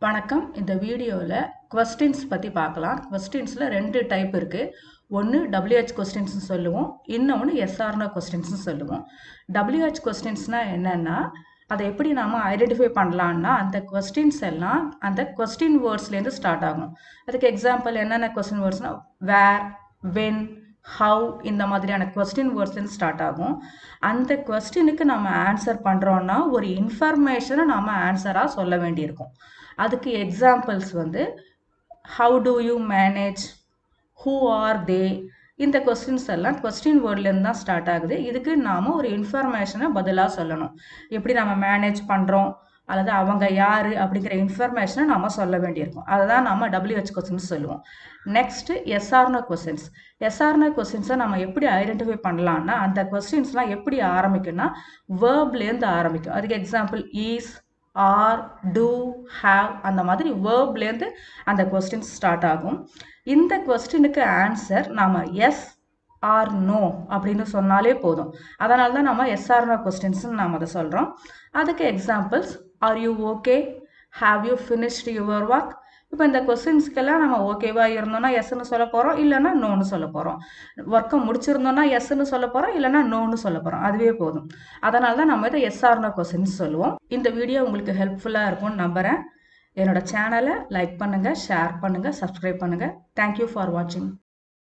வணக்கம். இந்த வீடியோவில் கொஸ்டின்ஸ் பற்றி பார்க்கலாம். கொஸ்டின்ஸில் 2 டைப் இருக்குது. ஒன்று WH கொஸ்டின்ஸ்னு சொல்லுவோம், இன்னொன்று SR கொஸ்டின்ஸ்னு சொல்லுவோம். WH கொஸ்டின்ஸ்னால் என்னென்னா, அதை எப்படி நாம் ஐடென்டிஃபை பண்ணலான்னா, அந்த கொஸ்டின்ஸ் எல்லாம் அந்த கொஸ்டின் வேர்ட்ஸ்லேருந்து ஸ்டார்ட் ஆகும். அதுக்கு எக்ஸாம்பிள் என்னென்ன கொஸ்டின் வேர்ட்ஸ்னால் வேர், வென், ஹவு இந்த மாதிரியான கொஸ்டின் வேர்ட்ஸ்லேருந்து ஸ்டார்ட் ஆகும். அந்த கொஸ்டினுக்கு நம்ம ஆன்சர் பண்ணுறோன்னா ஒரு இன்ஃபர்மேஷனை நாம் ஆன்சராக சொல்ல வேண்டியிருக்கும். அதுக்கு எக்ஸாம்பிள்ஸ் வந்து how do you manage, who are they, இந்த கொஸ்டின்ஸ் எல்லாம் கொஸ்டின் வேர்ட்லேருந்து தான் ஸ்டார்ட் ஆகுது. இதுக்கு நாம் ஒரு இன்ஃபர்மேஷனை பதிலாக சொல்லணும். எப்படி நம்ம மேனேஜ் பண்ணுறோம் அல்லது அவங்க யார் அப்படிங்கிற இன்ஃபர்மேஷனை நம்ம சொல்ல வேண்டியிருக்கும். அதை தான் நம்ம WH கொஸ்டின்ஸ் சொல்லுவோம். Next SR questions. SR கொஸ்டின்ஸை நம்ம எப்படி ஐடென்டிஃபை பண்ணலான்னா, அந்த கொஸ்டின்ஸ்லாம் எப்படி ஆரம்பிக்கும்னா வேர்ப்லேருந்து ஆரம்பிக்கும். அதுக்கு example is, are, do, have அந்த மாதிரி வேர்ப்லேருந்து அந்த கொஸ்டின்ஸ் ஸ்டார்ட் ஆகும். இந்த கொஸ்டினுக்கு ஆன்சர் நாம் எஸ் ஆர் நோ அப்படின்னு சொன்னாலே போதும். அதனால தான் நம்ம SR கொஸ்டின்ஸ்னு நாம் அதை சொல்கிறோம். அதுக்கு examples are you okay, have you finished your work. இப்போ இந்த கொஸ்டின்ஸ்க்கெல்லாம் நம்ம ஓகேவா இருந்தோம்னா எஸ்ன்னு சொல்ல போகிறோம், இல்லைன்னா நோன்னு சொல்ல போகிறோம். ஒர்க்கை முடிச்சிருந்தோம்னா எஸ்ன்னு சொல்ல போகிறோம், இல்லைன்னா நோன்னு சொல்ல போகிறோம். அதுவே போதும். அதனால தான் நம்ம இதை SR கொஸ்டின்ஸ் சொல்லுவோம். இந்த வீடியோ உங்களுக்கு ஹெல்ப்ஃபுல்லாக இருக்கும்னு நம்புகிறேன். என்னோட சேனலை லைக் பண்ணுங்கள், ஷேர் பண்ணுங்கள், சப்ஸ்கிரைப் பண்ணுங்கள். தேங்க்யூ ஃபார் வாட்சிங்.